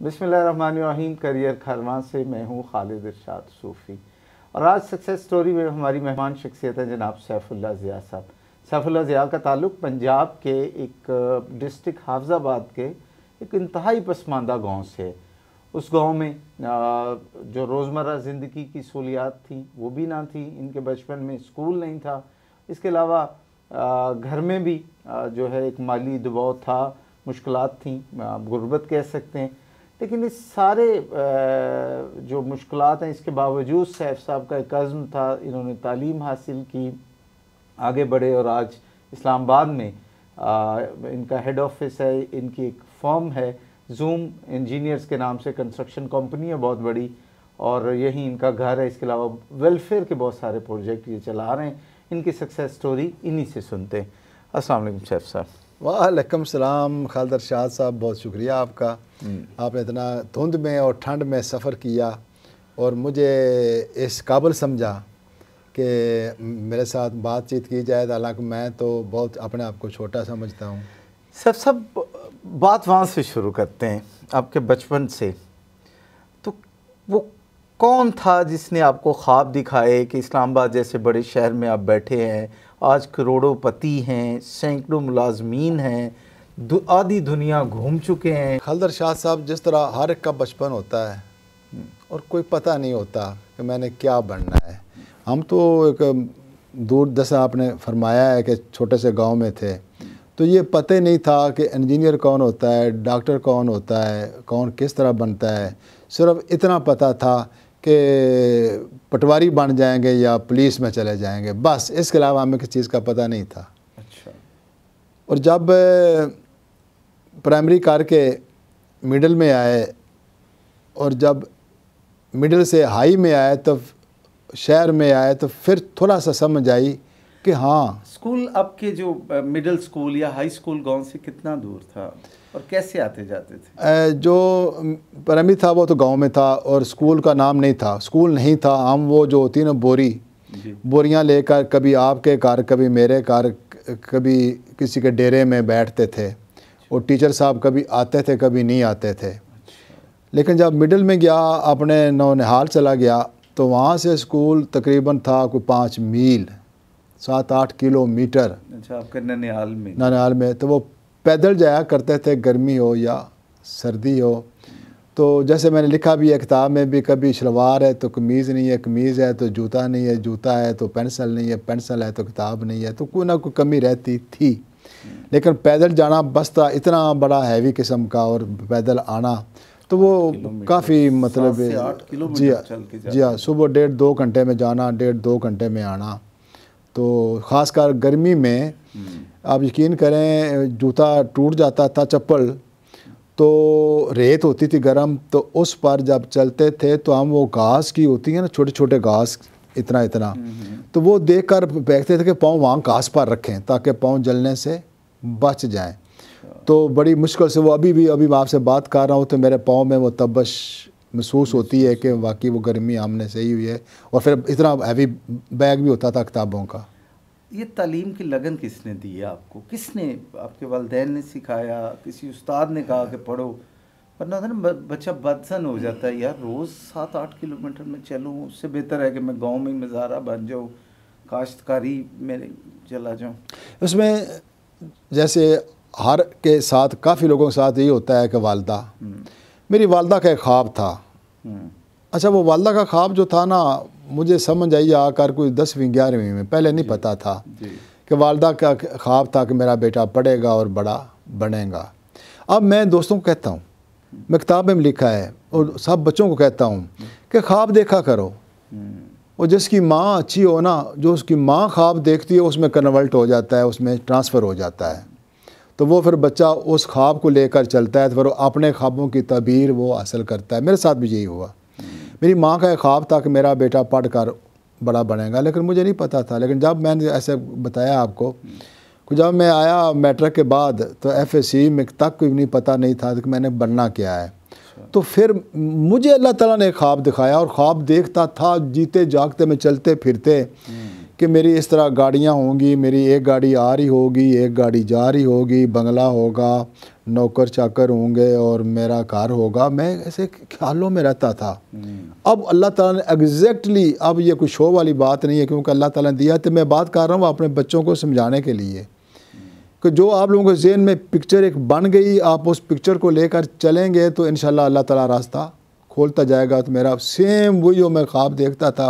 बिस्मिल्लाहिर्रहमानिर्रहीम। करियर कारवां से मैं हूँ खालिद इरशाद सूफ़ी और आज सक्सेस स्टोरी में हमारी मेहमान शख्सियत है जनाब सैफुल्लाह ज़िया साहब। सैफुल्लाह ज़िया का ताल्लुक़ पंजाब के एक डिस्ट्रिक्ट हाफजाबाद के एक इंतहाई पसमानदा गाँव से है। उस गाँव में जो रोज़मर्रा ज़िंदगी की सहूलियात थी वो भी ना थी, इनके बचपन में स्कूल नहीं था, इसके अलावा घर में भी जो है एक माली दबाव था, मुश्किलात थी, गुर्बत कह सकते हैं। लेकिन इस सारे जो मुश्किलात हैं इसके बावजूद सैफ साहब का एक अज़्म था, इन्होंने तालीम हासिल की, आगे बढ़े और आज इस्लामाबाद में इनका हेड ऑफिस है, इनकी एक फर्म है जूम इंजीनियर्स के नाम से, कंस्ट्रक्शन कंपनी है बहुत बड़ी, और यही इनका घर है। इसके अलावा वेलफेयर के बहुत सारे प्रोजेक्ट ये चला रहे हैं। इनकी सक्सेस स्टोरी इन्हीं से सुनते हैं। अस्सलाम वालेकुम सैफ साहब। वालेकुम सलाम खालिद इरशाद साहब, बहुत शुक्रिया आपका। आपने इतना धुंध में और ठंड में सफ़र किया और मुझे इस काबिल समझा कि मेरे साथ बातचीत की जाए, हालांकि मैं तो बहुत अपने आप को छोटा समझता हूँ। सब बात वहाँ से शुरू करते हैं, आपके बचपन से। तो वो कौन था जिसने आपको ख्वाब दिखाए कि इस्लामाबाद जैसे बड़े शहर में आप बैठे हैं, आज करोड़ोंपति हैं, सैकड़ों मुलाजमीन हैं, आधी दुनिया घूम चुके हैं। खालिद इरशाद साहब, जिस तरह हर एक का बचपन होता है और कोई पता नहीं होता कि मैंने क्या बनना है। हम तो एक दूर, जैसा आपने फरमाया है कि छोटे से गांव में थे, तो ये पता ही नहीं था कि इंजीनियर कौन होता है, डॉक्टर कौन होता है, कौन किस तरह बनता है। सिर्फ इतना पता था कि पटवारी बन जाएंगे या पुलिस में चले जाएंगे, बस। इसके अलावा हमें किसी चीज़ का पता नहीं था। अच्छा। और जब प्राइमरी करके मिडिल में आए और जब मिडिल से हाई में आए, तब शहर में आए, तो फिर थोड़ा सा समझ आई कि हाँ। स्कूल आपके जो मिडिल स्कूल या हाई स्कूल गांव से कितना दूर था और कैसे आते जाते थे? जो प्राइमरी था वो तो गांव में था और स्कूल का नाम नहीं था, स्कूल नहीं था। हम वो जो होती है ना बोरियां लेकर कभी आपके घर, कभी मेरे घर, कभी किसी के डेरे में बैठते थे और टीचर साहब कभी आते थे कभी नहीं आते थे। लेकिन जब मिडिल में गया, अपने नौनिहाल चला गया, तो वहाँ से स्कूल तकरीबन था कोई 5 मील, 7-8 किलोमीटर। अच्छा, आपके ननिहाल में? ननिहाल में। तो वो पैदल जाया करते थे, गर्मी हो या सर्दी हो। तो जैसे मैंने लिखा भी है किताब में भी, कभी शलवार है तो कमीज़ नहीं है, कमीज़ है तो जूता नहीं है, जूता है तो पेंसिल नहीं है, पेंसिल है तो किताब नहीं है। तो कोई ना कोई कमी रहती थी। लेकिन पैदल जाना बस्ता इतना बड़ा हैवी किस्म का और पैदल आना, तो वो काफ़ी मतलब जी हाँ, सुबह 1.5-2 घंटे में जाना, 1.5-2 घंटे में आना। तो ख़ासकर गर्मी में आप यकीन करें, जूता टूट जाता था, चप्पल, तो रेत होती थी गर्म, तो उस पर जब चलते थे तो हम वो घास की होती है ना, छोटे छोटे घास इतना इतना, तो वो देखकर फेंकते थे कि पाँव वहाँ घास पर रखें ताकि पाँव जलने से बच जाएं। तो बड़ी मुश्किल से वो अभी मैं आपसे बात कर रहा हूँ तो मेरे पाँव में वो तबश महसूस होती है कि वाकई वो गर्मी हमने सही हुई है। और फिर इतना हैवी बैग भी होता था किताबों का। ये तालीम की लगन किसने दी है आपको? किसने, आपके वालिदैन ने सिखाया, किसी उस्ताद ने कहा कि पढ़ो? वरना होता ना बच्चा बदसन हो जाता है, यार रोज़ 7-8 किलोमीटर में चलूँ, उससे बेहतर है कि मैं गांव में मज़ारा बन जाऊँ, काश्तकारी में चला जाऊँ। उसमें जैसे हर के साथ, काफ़ी लोगों के साथ यही होता है कि वालदा, मेरी वालदा का एक ख्वाब था। अच्छा, वो वालदा का ख्वाब जो था ना, मुझे समझ आई आकर कोई 10वीं 11वीं में, पहले नहीं पता था कि वालदा का ख्वाब था कि मेरा बेटा पढ़ेगा और बड़ा बनेगा। अब मैं दोस्तों को कहता हूँ, मैं किताब में लिखा है और सब बच्चों को कहता हूँ कि ख्वाब देखा करो, और जिसकी माँ अच्छी हो ना, जो उसकी माँ ख्वाब देखती है उसमें कन्वर्ट हो जाता है, उसमें ट्रांसफ़र हो जाता है। तो वो फिर बच्चा उस ख्वाब को लेकर चलता है, तो फिर अपने ख्वाबों की तबीर वो हासिल करता है। मेरे साथ भी यही हुआ। मेरी माँ का एक ख्वाब था कि मेरा बेटा पढ़ कर बड़ा बनेगा, लेकिन मुझे नहीं पता था। लेकिन जब मैंने ऐसे बताया आपको, जब मैं आया मैट्रिक के बाद, तो FSC में तक कोई नहीं पता नहीं था कि मैंने बनना क्या है। तो फिर मुझे अल्लाह ताला ने ख्वाब दिखाया और ख्वाब देखता था जीते जागते में, चलते फिरते, कि मेरी इस तरह गाड़ियाँ होंगी, मेरी एक गाड़ी आ रही होगी, एक गाड़ी जा रही होगी, बंगला होगा, नौकर चाकर होंगे और मेरा घर होगा। मैं ऐसे ख्यालों में रहता था। अब अल्लाह ताला ने एग्जैक्टली, अब ये कोई शो वाली बात नहीं है क्योंकि अल्लाह ताला ने दिया, तो मैं बात कर रहा हूँ अपने बच्चों को समझाने के लिए कि जो आप लोगों के ज़हन में पिक्चर एक बन गई, आप उस पिक्चर को लेकर चलेंगे तो इंशाल्लाह अल्लाह ताला रास्ता खोलता जाएगा। तो मेरा सेम वही जो मैं ख्वाब देखता था,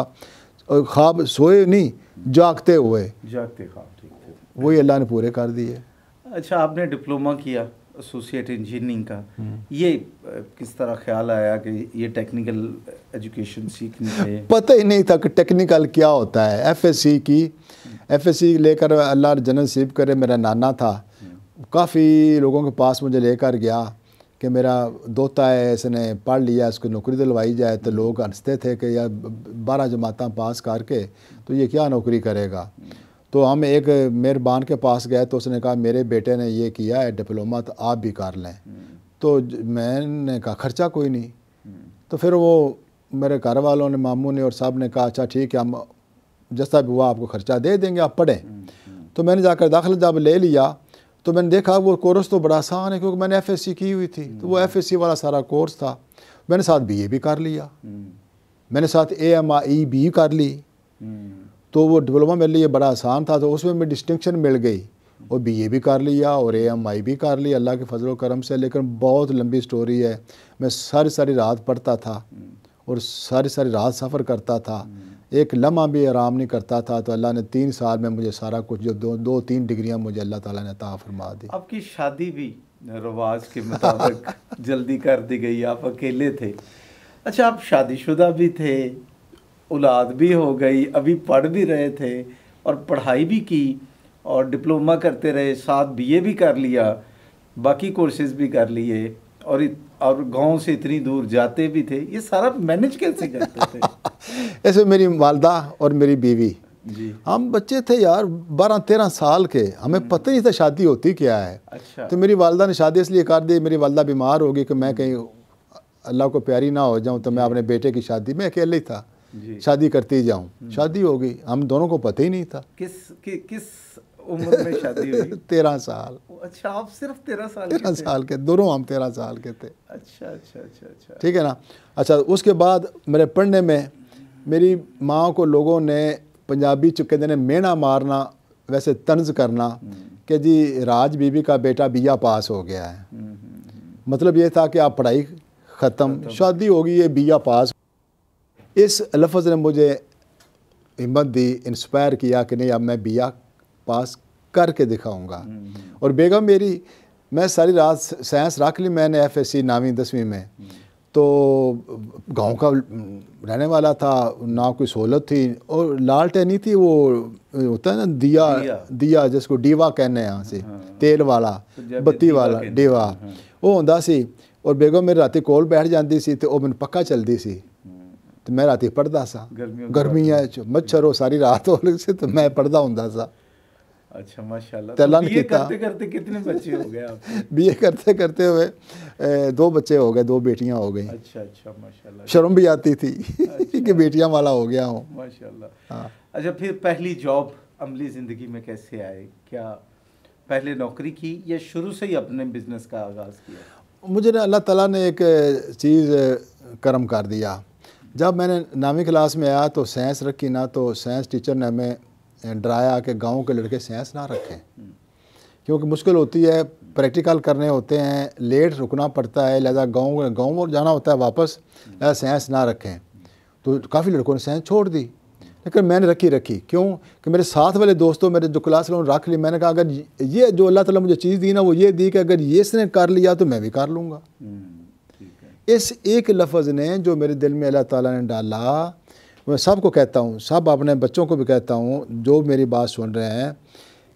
और ख्वाब सोए नहीं, जागते हुए ख्वाब, ठीक थे, वही अल्लाह ने पूरे कर दिए। अच्छा, आपने डिप्लोमा किया एसोसिएट इंजीनियरिंग का, ये किस तरह ख्याल आया कि ये टेक्निकल एजुकेशन सीखनी है? पता ही नहीं था कि टेक्निकल क्या होता है। एफएससी की, एफएससी लेकर अल्लाह जन्नत नसीब करे, मेरा नाना था, काफ़ी लोगों के पास मुझे लेकर गया कि मेरा दोता है, इसने पढ़ लिया, इसको नौकरी दिलवाई जाए। तो लोग हंसते थे कि यार 12 जमातें पास करके तो ये क्या नौकरी करेगा। तो हम एक मेहरबान के पास गए तो उसने कहा मेरे बेटे ने ये किया है डिप्लोमा, तो आप भी कर लें। तो मैंने कहा खर्चा कोई नहीं। तो फिर वो मेरे घर वालों ने, मामू ने और साहब ने कहा अच्छा ठीक है, हम जैसा भी हुआ आपको खर्चा दे देंगे, आप पढ़ें। तो मैंने जाकर दाखिला जब ले लिया तो मैंने देखा वो कोर्स तो बड़ा आसान है क्योंकि मैंने एफएससी की हुई थी। तो वो एफएससी वाला सारा कोर्स था। मैंने साथ बीए भी कर लिया, मैंने साथ AMI भी कर ली। तो वो डिप्लोमा मेरे लिए बड़ा आसान था, तो उसमें मैं डिस्टिंक्शन मिल गई और बीए भी कर लिया और AMI भी कर लिया अल्लाह के फजल करम से। लेकिन बहुत लंबी स्टोरी है। मैं सारी सारी रात पढ़ता था और सारी सारी रात सफ़र करता था, एक लम्हा भी आराम नहीं करता था। तो अल्लाह ने 3 साल में मुझे सारा कुछ, जो 2-3 डिग्रियां मुझे अल्लाह ताला ने अता फरमा दी। आपकी शादी भी रवाज के मुताबिक जल्दी कर दी गई, आप अकेले थे। अच्छा, आप शादीशुदा भी थे, औलाद भी हो गई, अभी पढ़ भी रहे थे और पढ़ाई भी की और डिप्लोमा करते रहे, साथ बीए भी कर लिया, बाकी कोर्सेज भी कर लिए और गांव से इतनी दूर जाते भी थे। ये सारा मैनेज कैसे करते थे? ऐसे मेरी वालदा और मेरी बीवी जी, हम बच्चे थे यार 12-13 साल के, हमें पता नहीं था शादी होती क्या है। अच्छा, तो मेरी वालदा ने शादी इसलिए कर दी, मेरी वालदा बीमार हो गई कि मैं कहीं अल्लाह को प्यारी ना हो जाऊं, तो मैं अपने बेटे की शादी में अकेले ही था, शादी करती जाऊं। शादी हो गई, हम दोनों को पता ही नहीं था। किस उम्र में शादी हुई? 13 साल। अच्छा, आप सिर्फ 13 साल 13 साल के, दोनों हम 13 साल के थे। अच्छा अच्छा अच्छा अच्छा, ठीक है ना। अच्छा, उसके बाद मेरे पढ़ने में मेरी माँ को लोगों ने पंजाबी चुके देने मेना मारना, वैसे तंज करना कि जी राज बीबी का बेटा बीए पास हो गया है। मतलब ये था कि आप पढ़ाई ख़त्म, शादी होगी, ये बीए पास। इस लफ्ज़ ने मुझे हिम्मत दी, इंस्पायर किया कि नहीं अब मैं बीए पास करके दिखाऊंगा। और बेगम मेरी, मैं सारी रात साइंस रख ली मैंने एफएससी 9वीं 10वीं में। तो गांव का रहने वाला था, ना कोई सहूलत थी और लालटेन नहीं थी, वो होता है ना दिया जिसको डीवा कहने हैं यहाँ से, तेल वाला बत्ती वाला डीवा, वो होंदा सी। और बेगम मेरी राती कोल बैठ जाती सी तो मैंने पक्का चलती सी, तो मैं राती पढ़दा सा। गर्मियाँ मच्छर हो सारी रात हो से, तो मैं पढ़दा हुंदा सा। अच्छा, माशाल्लाह। तो बीए करते करते कितने बच्चे हो गए आपके? बीए करते करते हुए 2 बच्चे हो गए, 2 बेटियां हो गई। अच्छा अच्छा, माशाल्लाह। शर्म भी आती थी कि बेटियां वाला हो गया हूँ, माशाल्लाह। हाँ। अच्छा, फिर पहली जॉब अमली ज़िंदगी में कैसे आए? क्या पहले नौकरी की या शुरू से ही अपने बिजनेस का आगाज़ किया? मुझे ना अल्लाह ताला ने एक चीज़ करम कर दिया। जब मैंने 9वीं क्लास में आया तो साइंस रखी ना, तो साइंस टीचर ने हमें डराया कि गांव के लड़के साइंस ना रखें क्योंकि मुश्किल होती है, प्रैक्टिकल करने होते हैं, लेट रुकना पड़ता है, लिहाजा गाँव जाना होता है वापस, लिहाजा साइंस ना रखें। तो काफ़ी लड़कों ने साइंस छोड़ दी, लेकिन मैंने रखी। क्यों कि मेरे साथ वाले दोस्तों, मेरे जो क्लास वालों ने रख ली। मैंने कहा अगर ये जो अल्लाह ताला मुझे चीज़ दी ना, वो ये दी कि अगर ये इसने कर लिया तो मैं भी कर लूँगा। इस एक लफ्ज़ ने जो मेरे दिल में अल्लाह ताला ने डाला, मैं सबको कहता हूँ, सब अपने बच्चों को भी कहता हूँ जो मेरी बात सुन रहे हैं,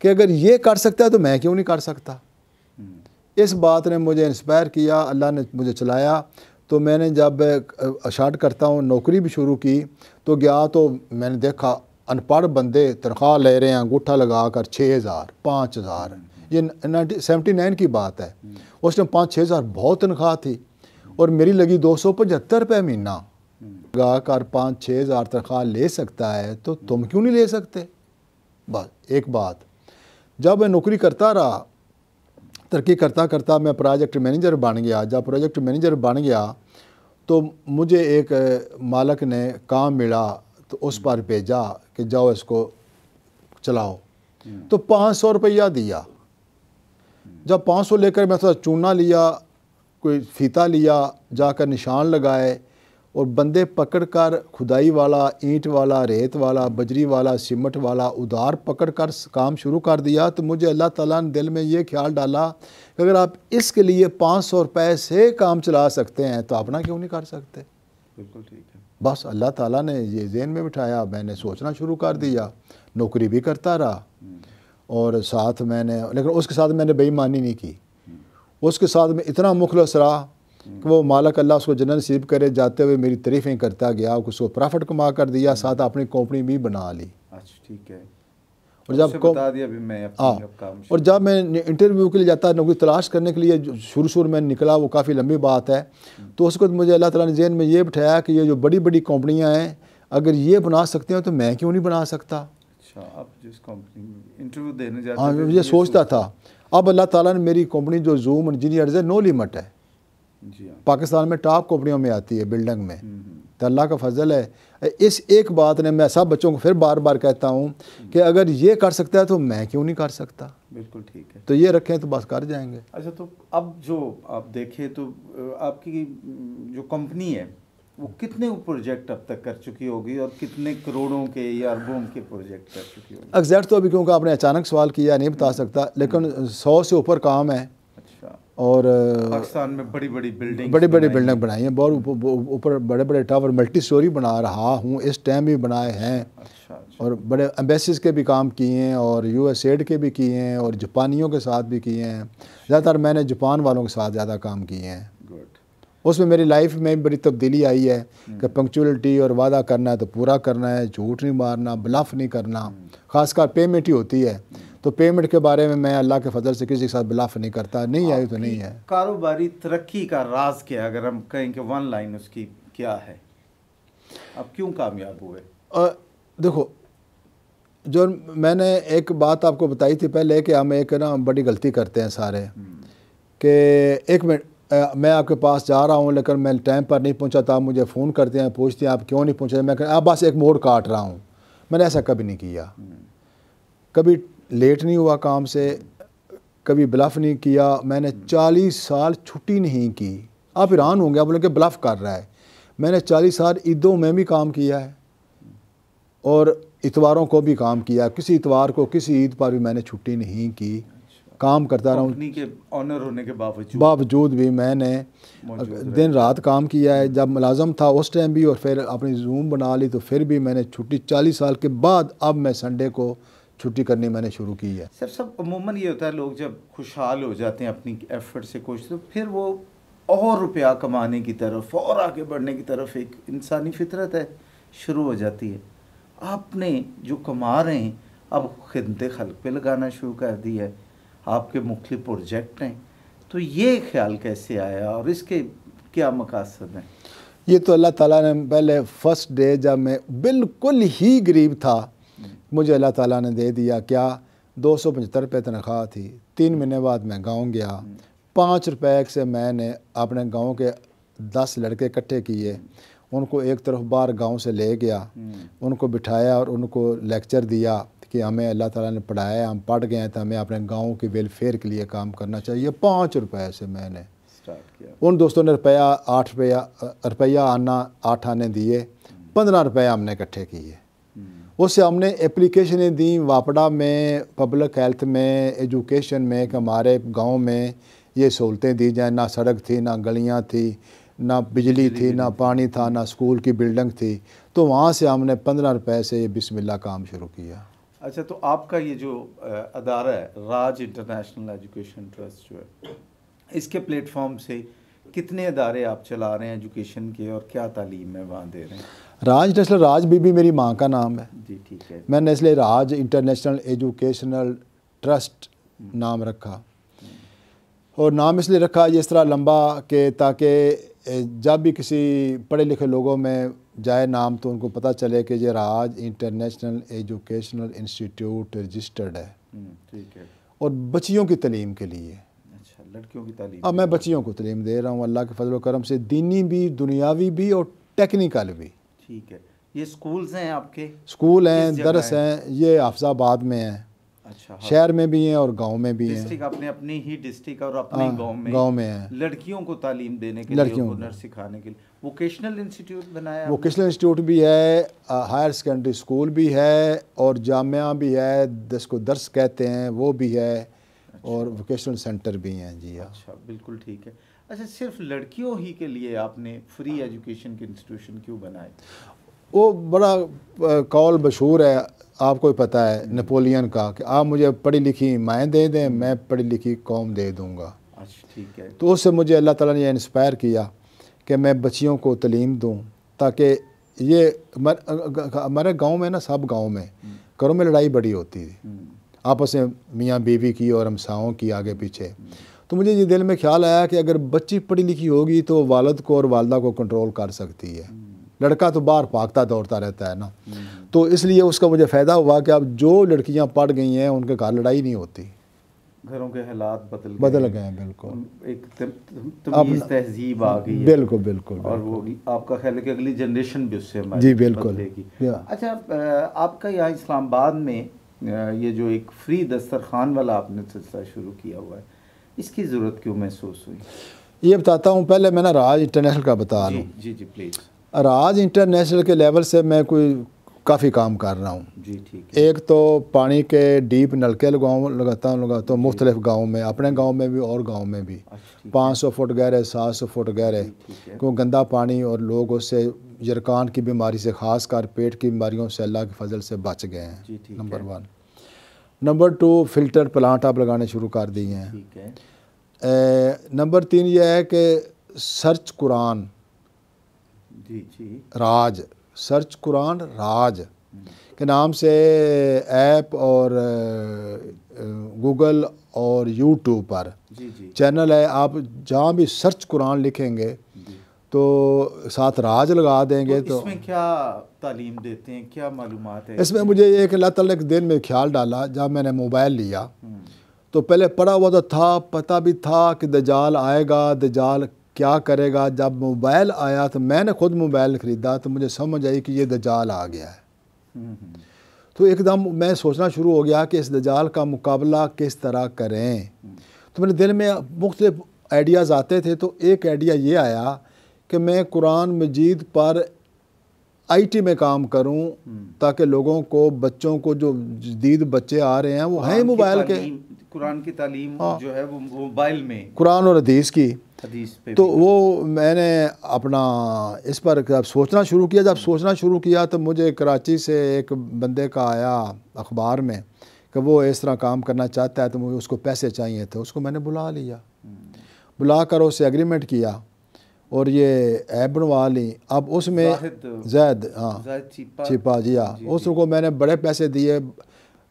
कि अगर ये कर सकता है तो मैं क्यों नहीं कर सकता। इस बात ने मुझे इंस्पायर किया, अल्लाह ने मुझे चलाया। तो मैंने जब स्टार्ट करता हूँ, नौकरी भी शुरू की, तो गया तो मैंने देखा अनपढ़ बंदे तनख्वाह ले रहे हैं अंगूठा लगा कर 6,000 5,000। ये 79 की बात है। उस टाइम 5-6 हज़ार बहुत तनख्वाह थी और मेरी लगी 275 रुपये महीना। गा कर 5-6 हज़ार तनख्वाह ले सकता है तो तुम क्यों नहीं ले सकते? बस एक बात। जब मैं नौकरी करता रहा, तरक्की करता करता मैं प्रोजेक्ट मैनेजर बन गया। जब प्रोजेक्ट मैनेजर बन गया तो मुझे एक मालिक ने काम मिला तो उस पर भेजा कि जाओ इसको चलाओ, तो 500 रुपया दिया। जब 500 लेकर मैं थोड़ा चूना लिया, कोई फीता लिया, जाकर निशान लगाए और बंदे पकड़कर खुदाई वाला, ईंट वाला, रेत वाला, बजरी वाला, सीमेंट वाला उधार पकड़कर काम शुरू कर दिया। तो मुझे अल्लाह ताला ने दिल में ये ख्याल डाला कि अगर आप इसके लिए 500 रुपये से काम चला सकते हैं तो अपना क्यों नहीं कर सकते। बिल्कुल ठीक है। बस अल्लाह ताला ने ये ज़हन में बिठाया, मैंने सोचना शुरू कर दिया, नौकरी भी करता रहा और साथ मैंने, लेकिन उसके साथ मैंने बेईमानी नहीं की। उसके साथ में इतना मुखलस रहा कि वो मालिक अल्लाह उसको जन्नत नसीब करे, जाते हुए मेरी तारीफ़ें करता गया, उसको प्रॉफिट कमा कर दिया, साथ अपनी कंपनी भी बना ली। अच्छा ठीक है। और जब बता दिया भी मैं अपना काम और जब मैं इंटरव्यू के लिए जाता, नौकरी तलाश करने के लिए शुरू में निकला, वो काफ़ी लंबी बात है, तो उस वक्त मुझे अल्लाह ताला ने ज़हन में ये बिठाया कि ये जो बड़ी बड़ी कंपनियाँ हैं, अगर ये बना सकते हैं तो मैं क्यों नहीं बना सकता। अच्छा, आप जिस कंपनी में इंटरव्यू देने जाते हाँ, ये सोचता था। अब अल्लाह ताला ने मेरी कंपनी जो जूम इंजीनियर्स है, नो लिमिट है, जी हाँ, पाकिस्तान में टॉप कंपनियों में आती है बिल्डिंग में, तो अल्लाह का फजल है। इस एक बात ने, मैं सब बच्चों को फिर बार बार कहता हूँ कि अगर ये कर सकता है तो मैं क्यों नहीं कर सकता। बिल्कुल ठीक है। तो ये रखें तो बस कर जाएंगे। अच्छा, तो अब जो आप देखें तो आपकी जो कंपनी है वो कितने प्रोजेक्ट अब तक कर चुकी होगी और कितने करोड़ों के या अरबों के प्रोजेक्ट कर चुकी होगी? एग्जैक्ट तो अभी क्योंकि आपने अचानक सवाल किया नहीं बता सकता, लेकिन 100 से ऊपर काम है। अच्छा, और पाकिस्तान में बड़ी बड़ी बिल्डिंग बनाई हैं, बहुत ऊपर बड़े बड़े टावर, मल्टी स्टोरी बना रहा हूँ, इस टाइम भी बनाए हैं। अच्छा, और बड़े एम्बेसीज के भी काम किए हैं और यूएसएड के भी किए हैं और जापानियों के साथ भी किए हैं। ज़्यादातर मैंने जापान वालों के साथ ज़्यादा काम किए हैं। गुड। उसमें मेरी लाइफ में बड़ी तब्दीली आई है कि पंक्चुअलिटी और वादा करना है तो पूरा करना है, झूठ नहीं मारना, ब्लफ नहीं करना, खासकर पेमेंट ही होती है। तो पेमेंट के बारे में मैं अल्लाह के फजल से किसी के साथ ब्लफ नहीं करता, नहीं आई तो नहीं है। कारोबारी तरक्की का राज क्या, अगर हम कहें कि वन लाइन उसकी क्या है, आप क्यों कामयाब हुए? देखो, जो मैंने एक बात आपको बताई थी पहले कि हम एक ना बड़ी गलती करते हैं सारे, कि एक मिनट मैं आपके पास जा रहा हूँ लेकिन मैं टाइम पर नहीं पहुँचा था, मुझे फ़ोन करते हैं, पूछते हैं आप क्यों नहीं पहुँचे, मैं आप बस एक मोड़ काट रहा हूँ। मैंने ऐसा कभी नहीं किया, कभी लेट नहीं हुआ काम से, कभी ब्लफ नहीं किया। मैंने 40 साल छुट्टी नहीं की। आप हैरान होंगे, आप बोलेंगे ब्लफ कर रहा है। मैंने 40 साल ईदों में भी काम किया है और इतवारों को भी काम किया, किसी इतवार को, किसी ईद पर भी मैंने छुट्टी नहीं की, काम करता रहा हूँ। कंपनी के ऑनर होने के बावजूद भी मैंने दिन रात काम किया है। जब मुलाजम था उस टाइम भी, और फिर अपनी जूम बना ली तो फिर भी मैंने छुट्टी 40 साल के बाद अब मैं संडे को छुट्टी करनी मैंने शुरू की है। सर, सब अमूमन ये होता है, लोग जब खुशहाल हो जाते हैं अपनी एफर्ट से कुछ, तो फिर वो और रुपया कमाने की तरफ और आगे बढ़ने की तरफ, एक इंसानी फितरत है, शुरू हो जाती है। आपने जो कमा रहे हैं अब खिदमत खल्क पे लगाना शुरू कर दी है, आपके मुख्तलिफ प्रोजेक्ट हैं, तो ये ख्याल कैसे आया और इसके क्या मकासद हैं? ये तो अल्लाह ताला ने पहले फर्स्ट डे जब मैं बिल्कुल ही गरीब था, मुझे अल्लाह ताला ने दे दिया। क्या 275 रुपये तनख्वाह थी। 3 महीने बाद मैं गांव गया, 5 रुपये से मैंने अपने गांव के 10 लड़के इकट्ठे किए, उनको एक तरफ बाहर गांव से ले गया, उनको बिठाया और उनको लेक्चर दिया कि हमें अल्लाह ताला ने पढ़ाया, हम पढ़ गए हैं तो हमें अपने गांव के वेलफेयर के लिए काम करना चाहिए। 5 रुपये से मैंने स्टार्ट किया। उन दोस्तों ने रुपया आना 8 आने दिए, 15 रुपये हमने इकट्ठे किए। उससे हमने एप्लीकेशनें दी वापड़ा में, पब्लिक हेल्थ में, एजुकेशन में, कि हमारे गांव में ये सहूलतें दी जाए। ना सड़क थी, ना गलियां थी, ना बिजली थी, ना पानी था, ना स्कूल की बिल्डिंग थी। तो वहाँ से हमने 15 रुपये से ये बिस्मिल्लाह काम शुरू किया। अच्छा, तो आपका ये जो अदारा है, राज इंटरनेशनल एजुकेशन ट्रस्ट जो है, इसके प्लेटफॉर्म से कितने अदारे आप चला रहे हैं एजुकेशन के, और क्या तालीम है वहाँ दे रहे हैं? राज इंटरनेशनल, राज बीबी मेरी माँ का नाम है जी, ठीक है। मैंने इसलिए राज इंटरनेशनल एजुकेशनल ट्रस्ट नाम रखा। और नाम इसलिए रखा ये इस तरह लंबा कि ताकि जब भी किसी पढ़े लिखे लोगों में जाए नाम तो उनको पता चले कि ये राज इंटरनेशनल एजुकेशनल इंस्टीट्यूट रजिस्टर्ड है। ठीक है। और बच्चियों की तालीम के लिए। अच्छा, लड़कियों की तालीम। अब मैं बच्चियों को तालीम दे रहा हूँ अल्लाह के फजल करम से, दीनी भी, दुनियावी भी और टेक्निकल भी। ठीक है। ये स्कूल्स हैं आपके? स्कूल हैं, दरस हैं। ये हाफिजाबाद में हैं। अच्छा, शहर में भी हैं और गांव में भी हैं। डिस्ट्रिक्ट अपने अपनी ही डिस्ट्रिक्ट और अपने गांव में हैं। लड़कियों को तालीम देने के लिए, हुनर सिखाने के लिए वोकेशनल इंस्टीट्यूट बनाया। वोकेशनल इंस्टीट्यूट भी है, हायर सेकेंडरी स्कूल भी है और जामिया भी है, जिसको दर्स कहते हैं वो भी है। अच्छा। और वोकेशनल सेंटर भी हैं। जी हाँ। अच्छा, बिल्कुल ठीक है। अच्छा, सिर्फ लड़कियों ही के लिए आपने फ्री एजुकेशन के इंस्टीट्यूशन क्यों बनाए? वो बड़ा कौल मशहूर है, आपको पता है नेपोलियन का, कि आप मुझे पढ़ी लिखी माएँ दे दें, मैं पढ़ी लिखी कौम दे दूँगा। अच्छा, ठीक है। तो उससे मुझे अल्लाह ताला ने इंस्पायर किया कि मैं बच्चियों को तालीम दूँ, ताकि ये हमारे गांव में ना, सब गांव में घरों में लड़ाई बड़ी होती थी आपस में, मियाँ बीवी की और हमसाओं की, आगे पीछे। तो मुझे ये दिल में ख्याल आया कि अगर बच्ची पढ़ी लिखी होगी तो वालिद को और वालदा को कंट्रोल कर सकती है। लड़का तो बाहर भागता दौड़ता रहता है ना। तो इसलिए उसका मुझे फ़ायदा हुआ कि अब जो लड़कियां पढ़ गई हैं उनके घर लड़ाई नहीं होती, घरों के हालात बदल गए हैं। बिल्कुल, एक तमीज़ तहजीब आ गई है। बिल्कुल बिल्कुल। और वो आपका ख्याल है कि अगली जनरेशन भी उससे हमारी जी बिल्कुल बदलेगी। अच्छा, आपका यहाँ इस्लामाबाद में ये जो एक फ्री दस्तरखान वाला आपने सिलसिला शुरू किया हुआ है, इसकी ज़रूरत क्यों महसूस हुई? ये बताता हूँ। पहले मैं ना राज इंटरनेशनल का बता लूँ। जी जी प्लीज़। राज इंटरनेशनल के लेवल से मैं कोई काफ़ी काम कर रहा हूँ। जी ठीक है। एक तो पानी के डीप नलके लगाता हूँ मुख्तलिफ गाँव में, अपने गाँव में भी और गाँव में भी। 500 फुट गहरे, 700 फुट गहरे, क्यों गंदा पानी और लोग उससे यरकान की बीमारी से, ख़ास कर पेट की बीमारियों से अल्लाह के फजल से बच गए हैं। नंबर 1। नंबर 2, फ़िल्टर प्लांट आप लगाने शुरू कर दिए हैं। ठीक है। नंबर 3 ये है कि सर्च कुरान राज, सर्च कुरान राज के नाम से ऐप और गूगल और यूट्यूब पर चैनल है। आप जहाँ भी सर्च कुरान लिखेंगे तो साथ राज लगा देंगे। तो इसमें क्या तालीम देते हैं, क्या मालूमात है इसमें? मुझे एक अल्लाह ताला के दिन में ख्याल डाला, जब मैंने मोबाइल लिया तो पहले पढ़ा हुआ तो था, पता भी था कि दजाल आएगा, दजाल क्या करेगा। जब मोबाइल आया तो मैंने खुद मोबाइल ख़रीदा तो मुझे समझ आई कि ये दजाल आ गया है। तो एकदम मैं सोचना शुरू हो गया कि इस दजाल का मुकाबला किस तरह करें। तो मेरे दिल में मुख्तलिफ आइडियाज़ आते थे। तो एक आइडिया ये आया कि मैं कुरान मजीद पर IT में काम करूं, ताकि लोगों को, बच्चों को, जो जदीद बच्चे आ रहे हैं वो हैं मोबाइल के, कुरान की तालीम जो है वो मोबाइल में, कुरान और हदीस की। पे तो वो मैंने अपना इस पर जब सोचना शुरू किया, तो मुझे कराची से एक बंदे का आया अखबार में कि वो इस तरह काम करना चाहता है, तो मुझे उसको पैसे चाहिए थे। उसको मैंने बुला लिया, बुला कर उससे एग्रीमेंट किया और ये ऐप बनवा ली। अब उसमें जैद, हाँ छिपा, जी हाँ, उसको मैंने बड़े पैसे दिए,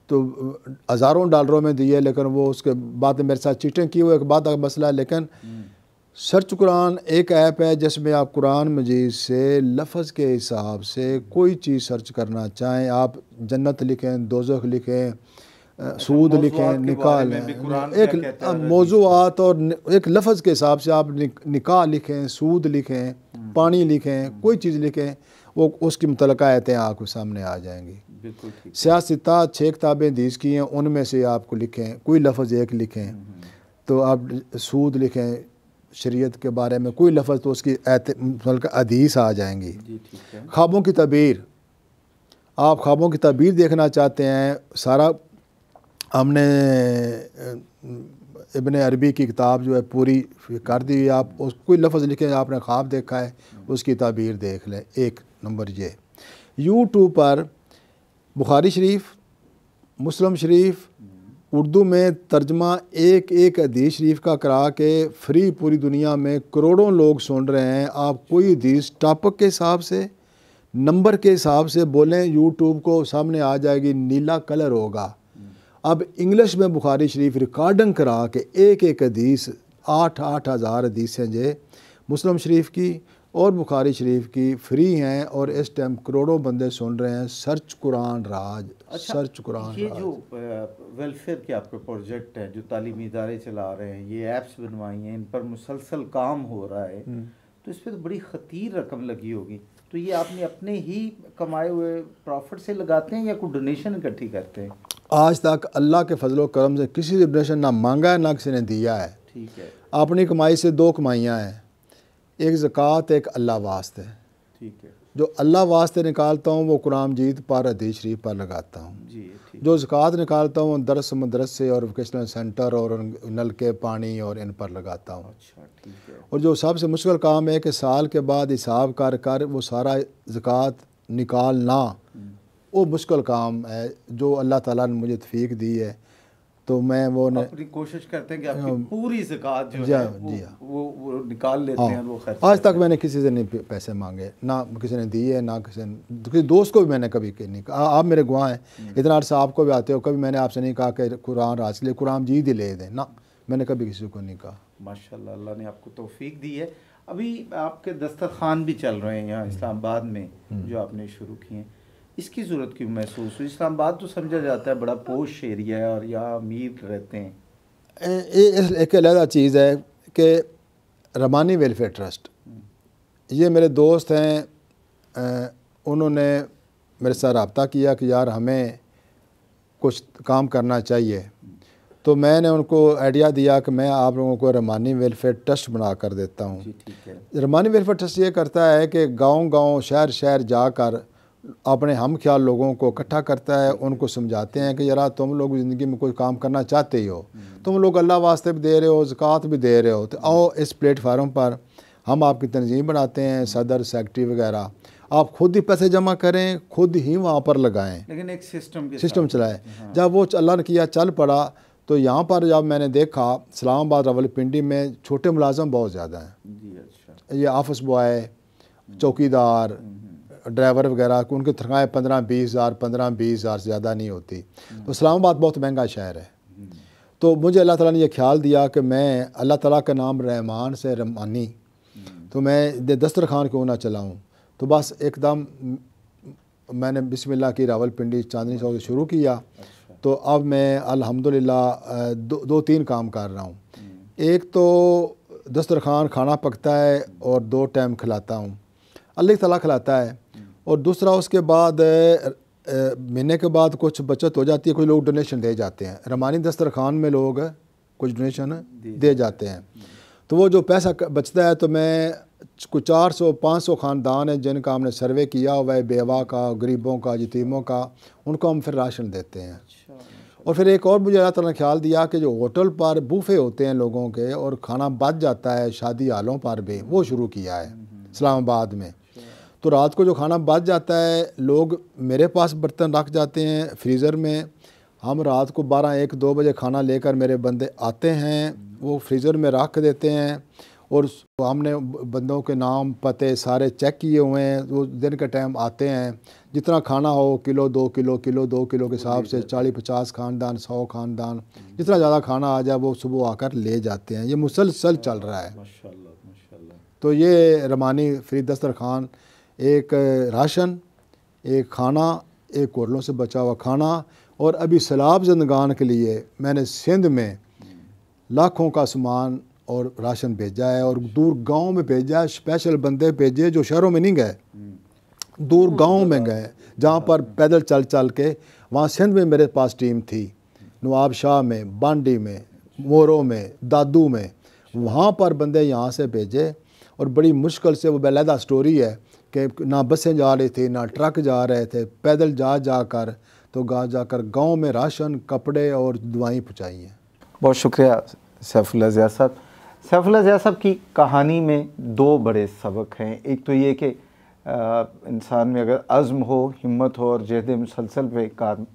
तो हज़ारों डॉलरों में दिए, लेकिन वो उसके बाद मेरे साथ चीटिंग की, वो एक बात का मसला है। लेकिन सर्च कुरान एक ऐप है जिसमें आप कुरान मजीद से लफ्ज़ के हिसाब से कोई चीज़ सर्च करना चाहें, आप जन्नत लिखें, दोज़ख लिखें, सूद लिखें, निकाह लें, एक मौज़ूआत और एक लफ्ज़ के हिसाब से आप निकाह लिखें, सूद लिखें, पानी लिखें, कोई चीज़ लिखें, वो उसकी मुतल्लिक़ा आयतें आपके सामने आ जाएंगी। सियासता 6 किताबें हदीस की हैं, उनमें से आपको लिखें, कोई लफ्ज़ एक लिखें, तो आप सूद लिखें शरीयत के बारे में कोई लफ्ज़, तो उसकी हदीस आ जाएंगी। ख्वाबों की तबीर, आप ख्वाबों की तबीर देखना चाहते हैं, सारा हमने इब्ने अरबी की किताब जो है पूरी कर दी। आप उस कोई लफ्ज़ लिखें, आपने ख्वाब देखा है, उसकी ताबीर देख लें। एक नंबर ये। यूट्यूब पर बुखारी शरीफ, मुस्लिम शरीफ, उर्दू में तर्जमा एक एक हदीस शरीफ का करा के फ्री पूरी दुनिया में करोड़ों लोग सुन रहे हैं। आप कोई हदीस टॉपिक के हिसाब से, नंबर के हिसाब से बोलें, यूट्यूब को सामने आ जाएगी, नीला कलर होगा। अब इंग्लिश में बुखारी शरीफ रिकॉर्डिंग करा के एक एक हदीस 8-8 हज़ार हदीसें जे मुस्लिम शरीफ की और बुखारी शरीफ की फ्री हैं, और इस टाइम करोड़ों बंदे सुन रहे हैं। सर्च कुरान राज। अच्छा, सर्च कुरान ये राज। जो वेलफेयर के आपके प्रोजेक्ट हैं, जो तालीमी इदारे चला रहे हैं, ये ऐप्स बनवाई हैं, इन पर मुसलसल काम हो रहा है, तो इस पर तो बड़ी ख़तीर रकम लगी होगी। तो ये आपने अपने ही कमाए हुए प्रॉफिट से लगाते हैं या कोई डोनेशन इकट्ठी करते हैं? आज तक अल्लाह के फजलो करम से किसी से डोनेशन ना मांगा है, ना किसी ने दिया है। ठीक है। अपनी कमाई से दो कमाइयाँ हैं, एक ज़कात, एक अल्लाह वास्ते। ठीक है जो अल्लाह वास्ते निकालता हूँ वो कुरान मजीद पर, हदीस शरीफ पर लगाता हूँ। जी। ठीक। जो ज़कात निकालता हूँ दरस मदरसे और वोकेशनल सेंटर और नल के पानी और इन पर लगाता हूँ। अच्छा, ठीक है। और जो सबसे मुश्किल काम है कि साल के बाद हिसाब कर कर वो सारा ज़कात निकालना, वो मुश्किल काम है जो अल्लाह ताला ने मुझे तौफीक दी है। तो मैं वो अपनी कोशिश करते हैं कि आपकी पूरी ज़कात जो है वो निकाल लेते हैं, वो खर्च आज तक मैंने किसी से नहीं पैसे मांगे, ना किसी ने दिए, ना किसी दोस्त को भी मैंने कभी नहीं कहा। आप मेरे गवाह हैं, इतना अर्सा आपको भी आते हो, कभी मैंने आपसे नहीं कहा कि कुरान राज ले, कुरान जी ही ले दें, ना, मैंने कभी किसी को नहीं कहा। माशाल्लाह, अल्लाह ने आपको तौफीक दी है। अभी आपके दस्तरखान भी चल रहे हैं यहाँ इस्लामाबाद में, जो आपने शुरू किए हैं, इसकी ज़रूरत क्यों महसूस हुई? इस्लामाबाद तो समझा जाता है बड़ा पोश एरिया है और यहाँ अमीर रहते हैं। एक अलग चीज़ है कि रमानी वेलफेयर ट्रस्ट, ये मेरे दोस्त हैं, उन्होंने मेरे साथ रब्ता किया कि यार हमें कुछ काम करना चाहिए। तो मैंने उनको आइडिया दिया कि मैं आप लोगों को रमानी वेलफेयर ट्रस्ट बना कर देता हूँ। ठीक है। रमानी वेलफेयर ट्रस्ट ये करता है कि गांव-गांव, शहर-शहर जाकर अपने हम ख्याल लोगों को इकट्ठा करता है, उनको समझाते हैं कि यार तुम लोग ज़िंदगी में कोई काम करना चाहते ही हो, तुम लोग अल्लाह वास्ते भी दे रहे हो, ज़कात भी दे रहे हो, तो आओ इस प्लेटफार्म पर हम आपकी तंजीम बनाते हैं, सदर सेक्रेटरी वगैरह, आप खुद ही पैसे जमा करें, खुद ही वहाँ पर लगाएं, लेकिन एक सिस्टम चलाएं। जब वो अल्लाह ने किया चल पड़ा, तो यहाँ पर जब मैंने देखा इस्लामाबाद रावलपिंडी में छोटे मुलाजम बहुत ज़्यादा हैं। अच्छा। ये ऑफिस बॉय, चौकीदार, ड्राइवर वगैरह, उनकी तनख्वाहें 15-20 हज़ार, 15-20 हज़ार से ज़्यादा नहीं होती। तो इस्लामाबाद बहुत महंगा शहर है। तो मुझे अल्लाह ताला ने यह ख्याल दिया कि मैं अल्लाह ताला का नाम रहमान से रमानी, तो मैं दस्तरखान क्यों ना चलाऊँ। तो बस एकदम मैंने बिस्मिल्लाह की रावलपिंडी चांदनी चौक से शुरू किया। तो अब मैं अल्हम्दुलिल्लाह 2-3 काम कर रहा हूँ। एक तो दस्तरखान खाना पकता है और 2 टाइम खिलाता हूँ, अल्लाह ताला खिलाता है। और दूसरा उसके बाद महीने के बाद कुछ बचत हो जाती है, कुछ लोग डोनेशन दे जाते हैं, रमानी दस्तरखान में लोग कुछ डोनेशन दे जाते हैं। तो वो जो पैसा बचता है तो मैं कुछ 400-500 ख़ानदान है जिनका हमने सर्वे किया हुआ है, बेवा का, गरीबों का, यतीमों का, उनको हम फिर राशन देते हैं। और फिर एक और मुझे अल्लाह ताला ने ख्याल दिया कि जो होटल पर बूफे होते हैं लोगों के और खाना बच जाता है शादी हालों पर भी, वो शुरू किया है इस्लामाबाद में। तो रात को जो खाना बच जाता है, लोग मेरे पास बर्तन रख जाते हैं फ्रीज़र में, हम रात को 12-1-2 बजे खाना लेकर मेरे बंदे आते हैं, वो फ्रीज़र में रख देते हैं। और हमने बंदों के नाम पते सारे चेक किए हुए हैं, वो दिन के टाइम आते हैं, जितना खाना हो किलो 2 किलो के हिसाब से 40-50 ख़ानदान, 100 ख़ानदान, जितना ज़्यादा खाना आ जाए वो सुबह आकर ले जाते हैं। ये मुसलसल चल रहा है। माशाल्लाह। तो ये रमानी फ्री दस्तरखान, एक राशन, एक खाना, एक होटलों से बचा हुआ खाना, और अभी सैलाब ज़िंदगान के लिए मैंने सिंध में लाखों का सामान और राशन भेजा है, और दूर गांव में भेजा है, स्पेशल बंदे भेजे जो शहरों में नहीं गए, दूर गांव में गए, जहां पर पैदल चल चल के, वहाँ सिंध में मेरे पास टीम थी, नवाब शाह में, बांडी में, मोरों में, दादू में, वहाँ पर बंदे यहाँ से भेजे। और बड़ी मुश्किल से, वो बेलदा स्टोरी है कि ना बसें जा रही थी, ना ट्रक जा रहे थे, पैदल जा कर तो जाकर गांव में राशन, कपड़े और दवाएं पहुँचाई हैं। बहुत शुक्रिया सैफुल्लाह ज़िया साहब। सैफुल्लाह ज़िया साहब की कहानी में 2 बड़े सबक हैं। एक तो ये कि इंसान में अगर अज़्म हो, हिम्मत हो और जहद मुसलसल पे कार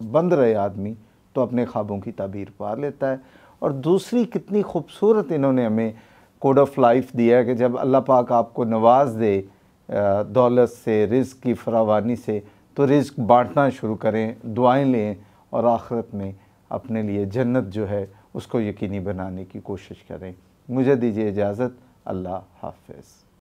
बंद रहे आदमी, तो अपने ख्वाबों की ताबीर पा लेता है। और दूसरी, कितनी खूबसूरत इन्होंने हमें कोड ऑफ लाइफ दिया है कि जब अल्लाह पाक आपको नवाज दे दौलत से, रिज़्क़ की फरावानी से, तो रिज़्क़ बांटना शुरू करें, दुआएं लें और आखिरत में अपने लिए जन्नत जो है उसको यकीनी बनाने की कोशिश करें। मुझे दीजिए इजाज़त। अल्लाह हाफ़िज़।